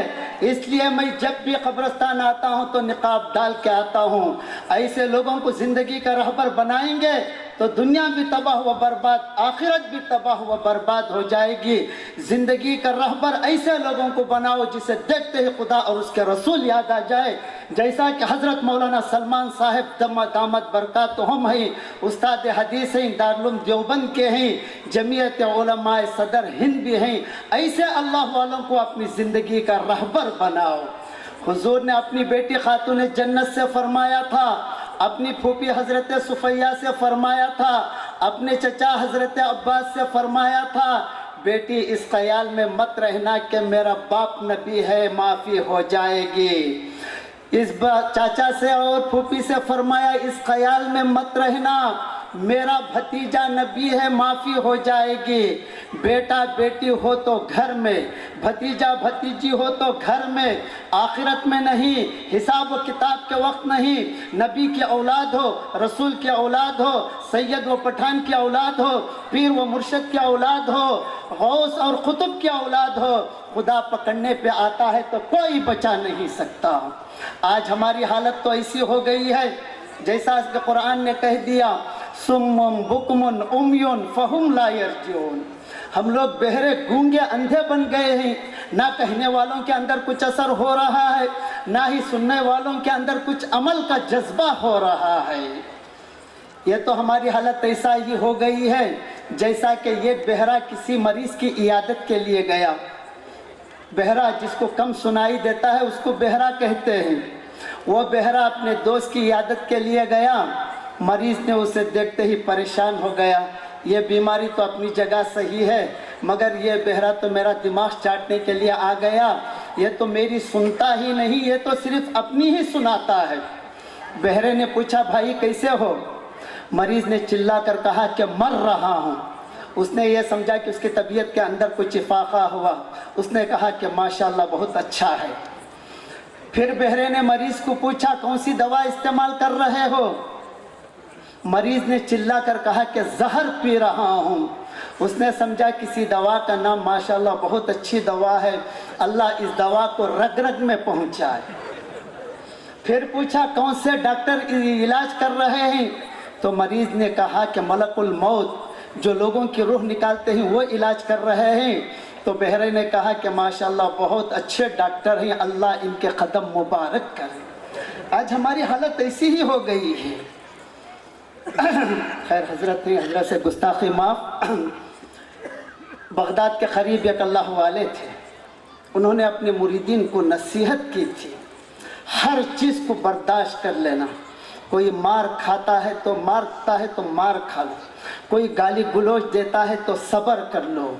اس لیے میں جب بھی قبرستان آتا ہوں تو نقاب ڈال کے آتا ہوں۔ ایسے لوگوں کو زندگی کا رہبر بنائیں گے تو دنیا بھی تباہ و برباد، آخرت بھی تباہ و برباد ہو جائے گی۔ زندگی کا رہبر ایسے لوگوں کو بناؤ جسے دیکھتے ہی خدا اور اس کے رسول یاد آ جائے، جیسا کہ حضرت مولانا سلمان صاحب دامت برکاتہم ہیں، استاد حدیث ہیں، دارالعلوم دیوبند کے ہیں، جمعیت علماء صدر ہند بھی ہیں۔ ایسے اللہ والوں کو اپنی زندگی کا رہبر بناؤ۔ حضور نے اپنی بیٹی خاتون جنت سے فرمایا تھا، اپنی پھوپھی حضرت صفیہ سے فرمایا تھا، اپنے چچا حضرت عباس سے فرمایا تھا، بیٹی اس خیال میں مت رہنا کہ میرا باپ نبی ہے معافی ہو جائے گی۔ اس چاچا سے اور پھوپھی سے فرمایا اس خیال میں مت رہنا میرا بھتیجا نبی ہے معافی ہو جائے گی۔ بیٹا بیٹی ہو تو گھر میں، بھتیجا بھتیجی ہو تو گھر میں، آخرت میں نہیں، حساب و کتاب کے وقت نہیں، نبی کی اولاد ہو، رسول کی اولاد ہو، سید و پٹھان کی اولاد ہو، پیر و مرشد کی اولاد ہو، غوث اور قطب کی اولاد ہو، خدا پکڑنے پہ آتا ہے تو کوئی بچا نہیں سکتا۔ آج ہماری حالت تو ایسی ہو گئی ہے جیسا اس کے قرآن نے کہہ دیا سمم بکمن امیون فہم لا یرجعون، ہم لوگ بہرے گونگے اندھے بن گئے ہیں، نہ کہنے والوں کے اندر کچھ اثر ہو رہا ہے، نہ ہی سننے والوں کے اندر کچھ عمل کا جذبہ ہو رہا ہے۔ یہ تو ہماری حالت ایسا ہی ہو گئی ہے جیسا کہ یہ بہرا کسی مریض کی عیادت کے لیے گیا، بہرا جس کو کم سنائی دیتا ہے اس کو بہرا کہتے ہیں، وہ بہرا اپنے دوست کی عیادت کے لیے گیا، مریض نے اسے دیکھتے ہی پریشان ہو گیا، یہ بیماری تو اپنی جگہ صحیح ہے مگر یہ بہرا تو میرا دماغ چاٹنے کے لیے آ گیا، یہ تو میری سنتا ہی نہیں، یہ تو صرف اپنی ہی سناتا ہے۔ بہرے نے پوچھا بھائی کیسے ہو؟ مریض نے چلا کر کہا کہ مر رہا ہوں۔ اس نے یہ سمجھا کہ اس کی طبیعت کے اندر کچھ افاقہ ہوا، اس نے کہا کہ ماشاءاللہ بہت اچھا ہے۔ پھر بہرے نے مریض کو پوچھا کون سی دوا استعمال کر رہے ہو؟ مریض نے چلا کر کہا کہ زہر پی رہا ہوں۔ اس نے سمجھا کسی دوا کا نام ماشاءاللہ بہت اچھی دوا ہے، اللہ اس دوا کو رگ رگ میں پہنچائے۔ پھر پوچھا کون سے ڈاکٹر علاج کر رہے ہیں؟ تو مریض نے کہا کہ ملک الموت جو لوگوں کی روح نکالتے ہیں وہ علاج کر رہے ہیں۔ تو بہرے نے کہا کہ ماشاءاللہ بہت اچھے ڈاکٹر ہیں، اللہ ان کے قدم مبارک کرے۔ آج ہماری حالت ایسی ہی ہو گئی ہے۔ خیر حضرت ہیں، حضرت سے گستاخی معاف۔ بغداد کے قریب ایک اللہ والے تھے، انہوں نے اپنے مریدین کو نصیحت کی تھی ہر چیز کو برداشت کر لینا، کوئی مار کھاتا ہے تو مارتا ہے تو مار کھا لو، کوئی گالی گلوچ دیتا ہے تو صبر کر لو،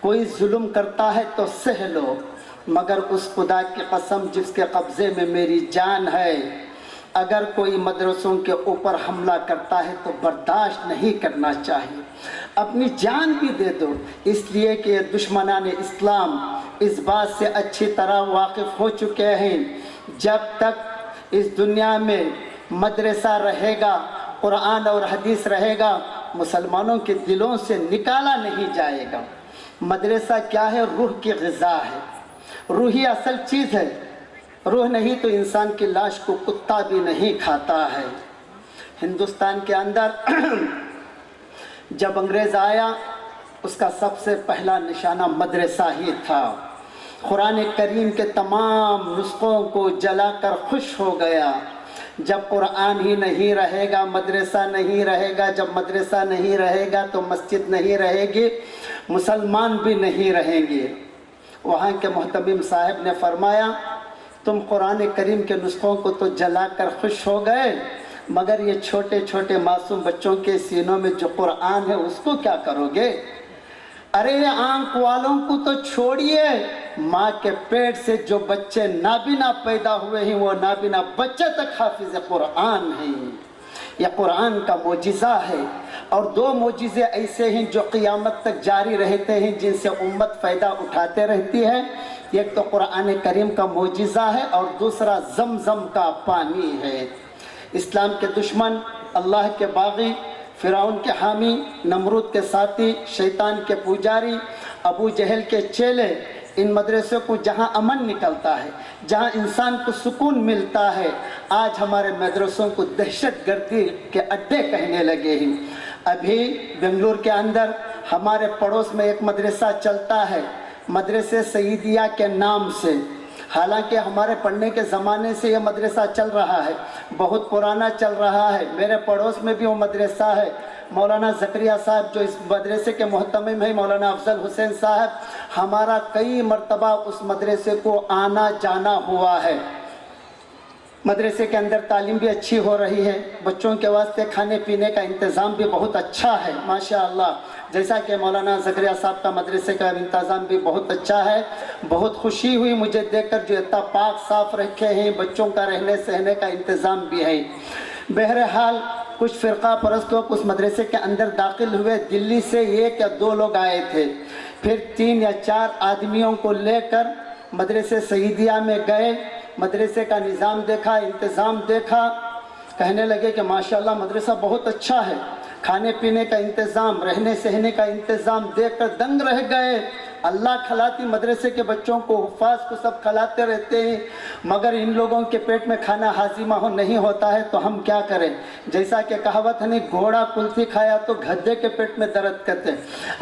کوئی ظلم کرتا ہے تو سہ لو، مگر اس خدا کی قسم جس کے قبضے میں میری جان ہے، اگر کوئی مدرسوں کے اوپر حملہ کرتا ہے تو برداشت نہیں کرنا چاہیے، اپنی جان بھی دے دو، اس لیے کہ دشمنان اسلام اس بات سے اچھی طرح واقف ہو چکے ہیں جب تک اس دنیا میں مدرسہ رہے گا، قرآن اور حدیث رہے گا، مسلمانوں کے دلوں سے نکالا نہیں جائے گا۔ مدرسہ کیا ہے؟ روح کی غذا ہے، روح ہی اصل چیز ہے، روح نہیں تو انسان کی لاش کو کتا بھی نہیں کھاتا ہے۔ ہندوستان کے اندر جب انگریز آیا اس کا سب سے پہلا نشانہ مدرسہ ہی تھا، قرآن کریم کے تمام نسخوں کو جلا کر خوش ہو گیا۔ جب قرآن ہی نہیں رہے گا، مدرسہ نہیں رہے گا، جب مدرسہ نہیں رہے گا تو مسجد نہیں رہے گی، مسلمان بھی نہیں رہیں گے۔ وہاں کے محتمم صاحب نے فرمایا تم قرآن کریم کے نسخوں کو تو جلا کر خوش ہو گئے، مگر یہ چھوٹے چھوٹے معصوم بچوں کے سینوں میں جو قرآن ہے اس کو کیا کرو گے؟ ارے یہ آنکھ والوں کو تو چھوڑیے، ماں کے پیٹ سے جو بچے نابینا پیدا ہوئے ہیں وہ نابینا بچے تک حافظ قرآن ہیں۔ یہ قرآن کا معجزہ ہے، اور دو معجزے ایسے ہیں جو قیامت تک جاری رہتے ہیں، جن سے امت فائدہ اٹھاتے رہتی ہے۔ ایک تو قرآن کریم کا معجزہ ہے اور دوسرا زمزم کا پانی ہے۔ اسلام کے دشمن، اللہ کے باغی، فرعون کے حامی، نمرود کے ساتھی، شیطان کے پجاری، ابو جہل کے چیلے، ان مدرسوں کو جہاں امن نکلتا ہے، جہاں انسان کو سکون ملتا ہے، آج ہمارے مدرسوں کو دہشت گردی کے اڈے کہنے لگے ہیں۔ ابھی بنگلور کے اندر ہمارے پڑوس میں ایک مدرسہ چلتا ہے، مدرسے سعیدیہ کے نام سے، حالانکہ ہمارے پڑھنے کے زمانے سے یہ مدرسہ چل رہا ہے، بہت پرانا چل رہا ہے۔ میرے پڑوس میں بھی وہ مدرسہ ہے، مولانا زکریہ صاحب جو اس مدرسے کے محتمم ہیں، مولانا افضل حسین صاحب، ہمارا کئی مرتبہ اس مدرسے کو آنا جانا ہوا ہے۔ مدرسے کے اندر تعلیم بھی اچھی ہو رہی ہے، بچوں کے واسطے کھانے پینے کا انتظام بھی بہت اچھا ہے ماشاءاللہ، جیسا کہ مولانا زکریہ صاحب کا مدرسے کا انتظام بھی بہت اچھا ہے۔ بہت خوشی ہوئی مجھے دیکھ کر، جو اتنا پاک صاف رکھے ہیں، بچوں کا رہنے سہنے کا انتظام بھی ہے۔ بہرحال کچھ فرقہ پرست لوگ اس مدرسے کے اندر داخل ہوئے، دلی سے 1 یا 2 لوگ آئے تھے، پھر 3 یا 4 آدمیوں کو لے کر مدرسے سعیدیہ میں گئے، مدرسے کا نظام دیکھا، انتظام دیکھا، کہنے لگے کہ ماشاءاللہ مدرسہ بہت اچھا ہے، کھانے پینے کا انتظام، رہنے سہنے کا انتظام دیکھ کر دنگ رہ گئے۔ اللہ کھلاتی مدرسے کے بچوں کو، حفاظ کو سب کھلاتے رہتے ہیں، مگر ان لوگوں کے پیٹ میں کھانا ہاضمہ نہیں ہوتا ہے، تو ہم کیا کریں؟ جیسا کہ کہاوت ہے، گھوڑا کلفی کھایا تو گدھے کے پیٹ میں درد کرتے،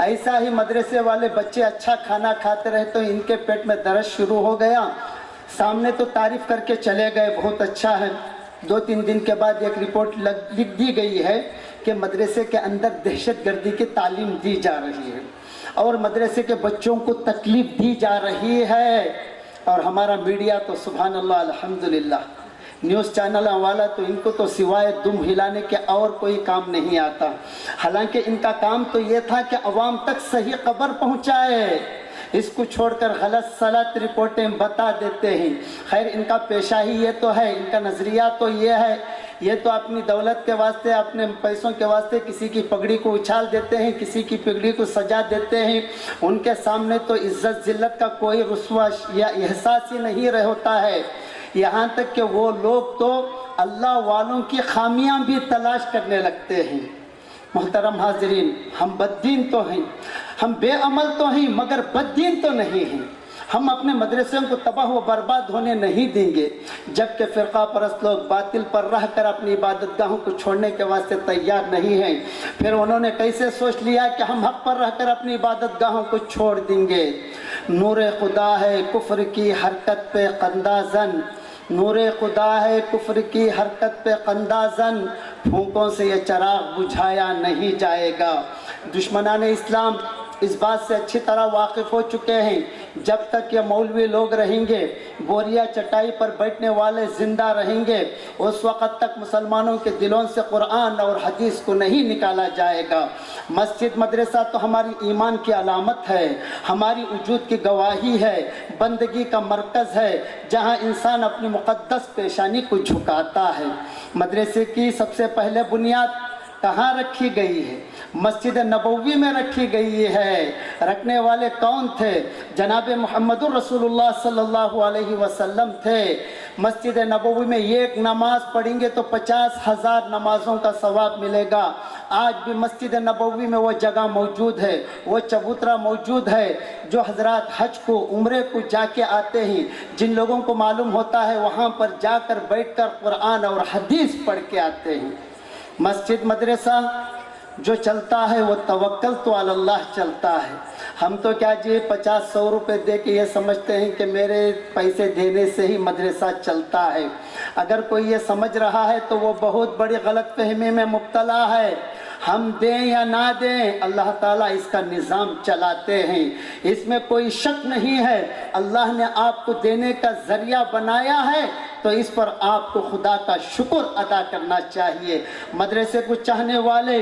ایسا ہی مدرسے والے بچے اچھا کھانا کھاتے رہے تو ان کے پیٹ میں درد شروع ہو گیا۔ سامنے تو تعریف کر کے چلے گئے، بہت اچھا ہے۔ 2-3 دن کے بعد ایک رپورٹ لکھ دی گئی ہے کہ مدرسے کے اندر دہشت گردی کی تعلیم دی جا رہی ہے اور مدرسے کے بچوں کو تکلیف دی جا رہی ہے۔ اور ہمارا میڈیا تو سبحان اللہ الحمدللہ، نیوز چینل والا تو ان کو تو سوائے دم ہلانے کے اور کوئی کام نہیں آتا، حالانکہ ان کا کام تو یہ تھا کہ عوام تک صحیح خبر پہنچائے، اس کو چھوڑ کر غلط سلط رپورٹیں بتا دیتے ہیں۔ خیر ان کا پیشہ ہی یہ تو ہے، ان کا نظریہ تو یہ ہے، یہ تو اپنی دولت کے واسطے، اپنے پیسوں کے واسطے کسی کی پگڑی کو اچھال دیتے ہیں، کسی کی پگڑی کو سجا دیتے ہیں۔ ان کے سامنے تو عزت ذلت کا کوئی رسوا یا احساس ہی نہیں ہوتا ہے، یہاں تک کہ وہ لوگ تو اللہ والوں کی خامیاں بھی تلاش کرنے لگتے ہیں۔ محترم حاضرین، ہم بددین تو ہیں، ہم بے عمل تو ہیں، مگر بددین تو نہیں ہیں۔ ہم اپنے مدرسوں کو تباہ و برباد ہونے نہیں دیں گے، جبکہ فرقہ پرست لوگ باطل پر رہ کر اپنی عبادت گاہوں کو چھوڑنے کے واسطے تیار نہیں ہیں۔ پھر انہوں نے کیسے سوچ لیا کہ ہم حق پر رہ کر اپنی عبادت گاہوں کو چھوڑ دیں گے۔ نور خدا ہے کفر کی حرکت پہ قندازن، نور خدا ہے کفر کی حرکت پہ قندازن، پھونکوں سے یہ چراغ بجھایا نہیں جائے گا۔ دشمنان اسلام اس بات سے اچھی طرح واقف ہو چکے ہیں، جب تک یہ مولوی لوگ رہیں گے، بوریا چٹائی پر بیٹھنے والے زندہ رہیں گے، اس وقت تک مسلمانوں کے دلوں سے قرآن اور حدیث کو نہیں نکالا جائے گا۔ مسجد مدرسہ تو ہماری ایمان کی علامت ہے، ہماری وجود کی گواہی ہے، بندگی کا مرکز ہے، جہاں انسان اپنی مقدس پیشانی کو جھکاتا ہے۔ مدرسے کی سب سے پہلے بنیاد کہاں رکھی گئی ہے؟ مسجد نبوی میں رکھی گئی ہے۔ رکھنے والے کون تھے؟ جناب محمد رسول اللہ صلی اللہ علیہ وسلم تھے۔ مسجد نبوی میں ایک نماز پڑھیں گے تو 50,000 نمازوں کا ثواب ملے گا۔ آج بھی مسجد نبوی میں وہ جگہ موجود ہے، وہ چبوترا موجود ہے، جو حضرات حج کو عمرے کو جا کے آتے ہیں، جن لوگوں کو معلوم ہوتا ہے وہاں پر جا کر بیٹھ کر قرآن اور حدیث پڑھ کے آتے ہیں۔ مسجد مدرسہ جو چلتا ہے وہ توکل تو علی اللہ چلتا ہے۔ ہم تو کیا جی 50-100 روپے دے کے یہ سمجھتے ہیں کہ میرے پیسے دینے سے ہی مدرسہ چلتا ہے۔ اگر کوئی یہ سمجھ رہا ہے تو وہ بہت بڑی غلط فہمی میں مبتلا ہے۔ ہم دیں یا نہ دیں، اللہ تعالیٰ اس کا نظام چلاتے ہیں، اس میں کوئی شک نہیں ہے۔ اللہ نے آپ کو دینے کا ذریعہ بنایا ہے تو اس پر آپ کو خدا کا شکر ادا کرنا چاہیے۔ مدرسے کو چاہنے والے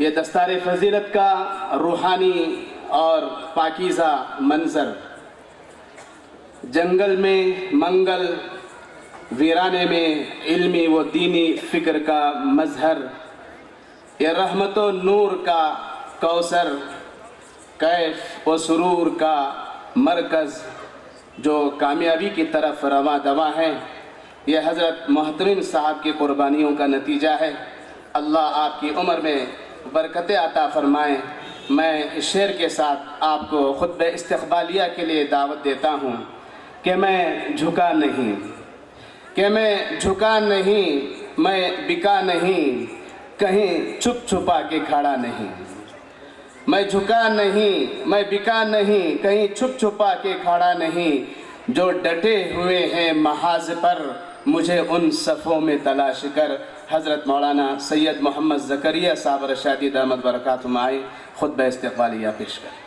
یہ دستار فضیلت کا روحانی اور پاکیزہ منظر، جنگل میں منگل، ویرانے میں علمی و دینی فکر کا مظہر، یہ رحمت و نور کا کوثر، کیف و سرور کا مرکز جو کامیابی کی طرف رواں دواں ہے، یہ حضرت محترم صاحب کی قربانیوں کا نتیجہ ہے۔ اللہ آپ کی عمر میں برکت عطا فرمائیں۔ میں اس شعر کے ساتھ آپ کو خطبہ استقبالیہ کے لیے دعوت دیتا ہوں کہ میں جھکا نہیں، میں بکا نہیں، کہیں چھپ چھپا کے کھڑا نہیں، میں جھکا نہیں، میں بکا نہیں، کہیں چھپ چھپا کے کھڑا نہیں، جو ڈٹے ہوئے ہیں محاذ پر مجھے ان صفوں میں تلاش کر۔ حضرت مولانا سید محمد زکریا صاحب رشادی دامت برکاتہم آئے خطبہ استقبالیہ پیش کریں۔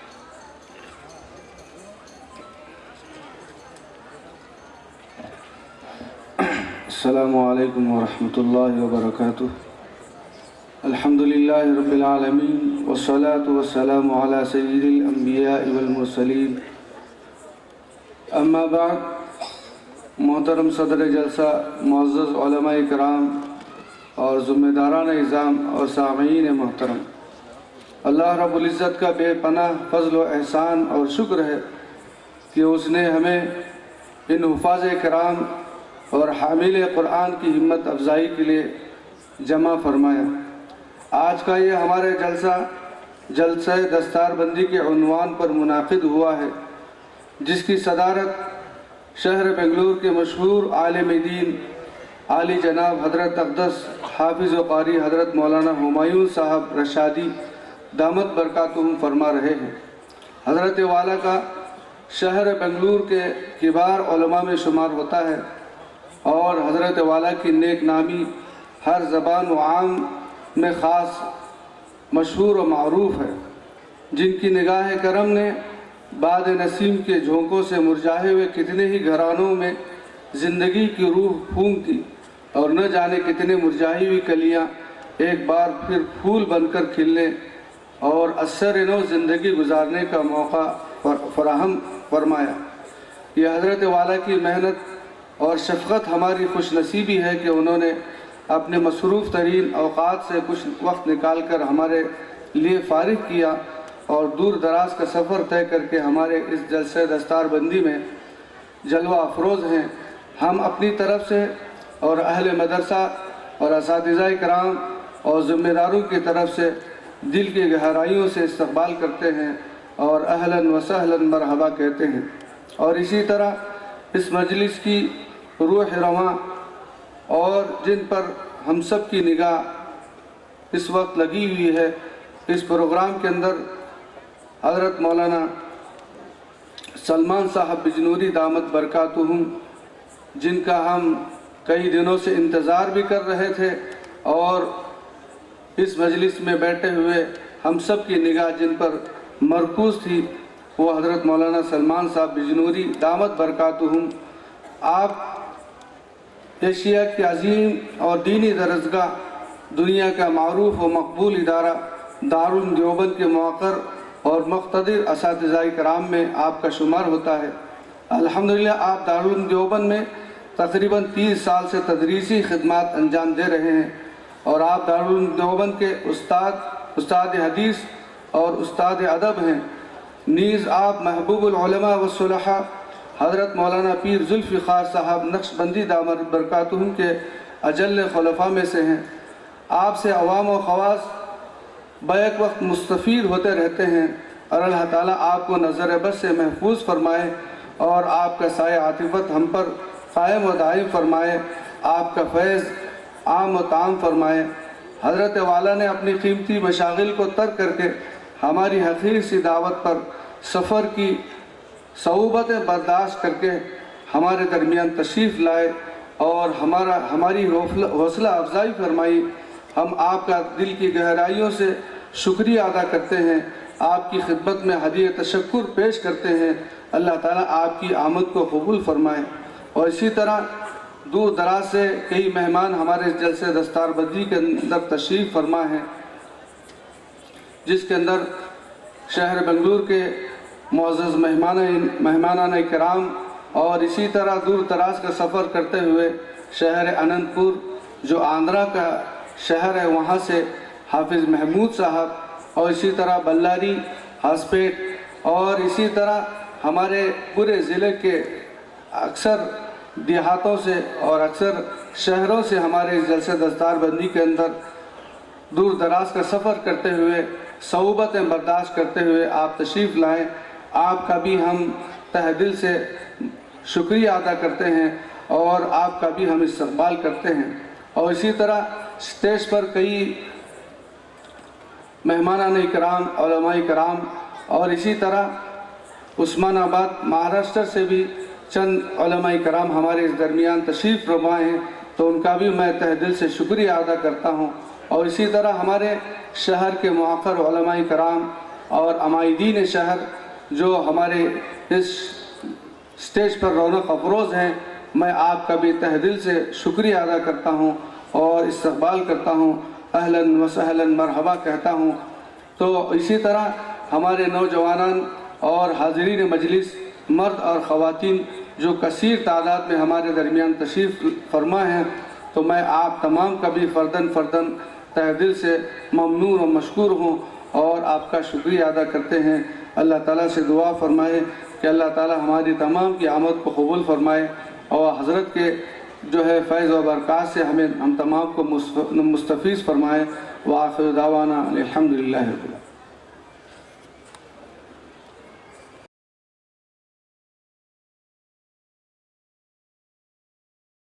السلام علیکم ورحمۃ اللہ وبرکاتہ۔ الحمدللہ رب العالمین والصلاة والسلام علی سید الانبیاء والمرسلین، اما بعد۔ محترم صدر جلسہ، معزز علماء کرام اور ذمہ داران نظام اور سامعین محترم، اللہ رب العزت کا بے پناہ فضل و احسان اور شکر ہے کہ اس نے ہمیں ان حفاظ کرام اور حامل قرآن کی ہمت افزائی کے لیے جمع فرمایا۔ آج کا یہ ہمارے جلسہ دستار بندی کے عنوان پر منعقد ہوا ہے، جس کی صدارت شہر بنگلور کے مشہور عالم دین عالی جناب حضرت اقدس حافظ و قاری حضرت مولانا ہمایوں صاحب رشادی دامت برکاتہم فرما رہے ہیں۔ حضرت والا کا شہر بنگلور کے کبار علماء میں شمار ہوتا ہے، اور حضرت والا کی نیک نامی ہر زبان و عام میں خاص مشہور و معروف ہے، جن کی نگاہ کرم نے باد نسیم کے جھونکوں سے مرجھائے ہوئے کتنے ہی گھرانوں میں زندگی کی روح پھونک دی، اور نہ جانے کتنے مرجھائی ہوئی کلیاں ایک بار پھر پھول بن کر کھلنے اور اثر نو زندگی گزارنے کا موقع فراہم فرمایا۔ یہ حضرت والا کی محنت اور شفقت ہماری خوش نصیبی ہے کہ انہوں نے اپنے مصروف ترین اوقات سے کچھ وقت نکال کر ہمارے لیے فارغ کیا اور دور دراز کا سفر طے کر کے ہمارے اس جلسہ دستار بندی میں جلوہ افروز ہیں۔ ہم اپنی طرف سے اور اہل مدرسہ اور اساتذہ کرام اور ذمہ داروں کی طرف سے دل کی گہرائیوں سے استقبال کرتے ہیں اور اہلاً و سہلاً مرحبا کہتے ہیں، اور اسی طرح اس مجلس کی روح رواں اور جن پر ہم سب کی نگاہ اس وقت لگی ہوئی ہے، اس پروگرام کے اندر حضرت مولانا سلمان صاحب بجنوری دامت برکاتہم، جن کا ہم کئی دنوں سے انتظار بھی کر رہے تھے، اور اس مجلس میں بیٹھے ہوئے ہم سب کی نگاہ جن پر مرکوز تھی وہ حضرت مولانا سلمان صاحب بجنوری دامت برکاتہم۔ آپ ایشیا کی عظیم اور دینی درسگاہ، دنیا کا معروف و مقبول ادارہ دارالعلوم دیوبند کے موقر اور مقتدر اساتذہ کرام میں آپ کا شمار ہوتا ہے۔ الحمدللہ آپ دارالعلوم دیوبند میں تقریباً 30 سال سے تدریسی خدمات انجام دے رہے ہیں، اور آپ دارالعلوم دیوبند کے استاد حدیث اور استاد ادب ہیں۔ نیز آپ محبوب العلماء والصلحاء حضرت مولانا پیر ذوالفقار صاحب نقشبندی دامت برکاتہم کے اجل خلفاء میں سے ہیں۔ آپ سے عوام و خواص بیک وقت مستفید ہوتے رہتے ہیں، اور اللہ تعالیٰ آپ کو نظر بد سے محفوظ فرمائے اور آپ کا سایہ عاطفت ہم پر قائم و دائم فرمائے، آپ کا فیض عام و تام فرمائے۔ حضرت والا نے اپنی قیمتی مشاغل کو ترک کر کے ہماری حقیر سی دعوت پر سفر کی صعوبتیں برداشت کر کے ہمارے درمیان تشریف لائے اور ہماری حوصلہ افزائی فرمائی۔ ہم آپ کا دل کی گہرائیوں سے شکریہ ادا کرتے ہیں، آپ کی خدمت میں ہدیہ تشکر پیش کرتے ہیں۔ اللہ تعالیٰ آپ کی آمد کو قبول فرمائے۔ اور اسی طرح دور دراز سے کئی مہمان ہمارے جلسے دستار بندی کے اندر تشریف فرما ہیں۔ جس کے اندر شہر بنگلور کے معزز مہمانان کرام اور اسی طرح دور دراز کا سفر کرتے ہوئے شہر اننت پور جو آندھرا کا شہر ہے وہاں سے حافظ محمود صاحب، اور اسی طرح بلاری، ہاسپیٹ اور اسی طرح ہمارے پورے ضلع کے اکثر دیہاتوں سے اور اکثر شہروں سے ہمارے جلسہ دستار بندی کے اندر دور دراز کا سفر کرتے ہوئے صعوبتیں برداشت کرتے ہوئے آپ تشریف لائیں۔ آپ کا بھی ہم تہ دل سے شکریہ ادا کرتے ہیں اور آپ کا بھی ہم استقبال کرتے ہیں۔ اور اسی طرح اسٹیج پر کئی مہمانان کرام، علماء کرام اور اسی طرح عثمان آباد مہاراشٹر سے بھی چند علماء کرام ہمارے اس درمیان تشریف فرما ہیں، تو ان کا بھی میں تہ دل سے شکریہ ادا کرتا ہوں۔ اور اسی طرح ہمارے شہر کے موقر علماء کرام اور عمائدین شہر جو ہمارے اس اسٹیج پر رونق افروز ہیں، میں آپ کا بھی تہ دل سے شکریہ ادا کرتا ہوں اور استقبال کرتا ہوں، اہلاً و سہلاً مرحبا کہتا ہوں۔ تو اسی طرح ہمارے نوجوانان اور حاضرین مجلس، مرد اور خواتین جو کثیر تعداد میں ہمارے درمیان تشریف فرما ہیں، تو میں آپ تمام کا بھی فرداً تہ دل سے ممنون و مشکور ہوں اور آپ کا شکریہ ادا کرتے ہیں۔ اللہ تعالیٰ سے دعا فرمائے کہ اللہ تعالیٰ ہماری تمام کی آمد کو قبول فرمائے اور حضرت کے جو ہے فیض و برکات سے ہم تمام کو مستفیض فرمائے۔ وآخر دعوانا الحمدللہ رب العالمین۔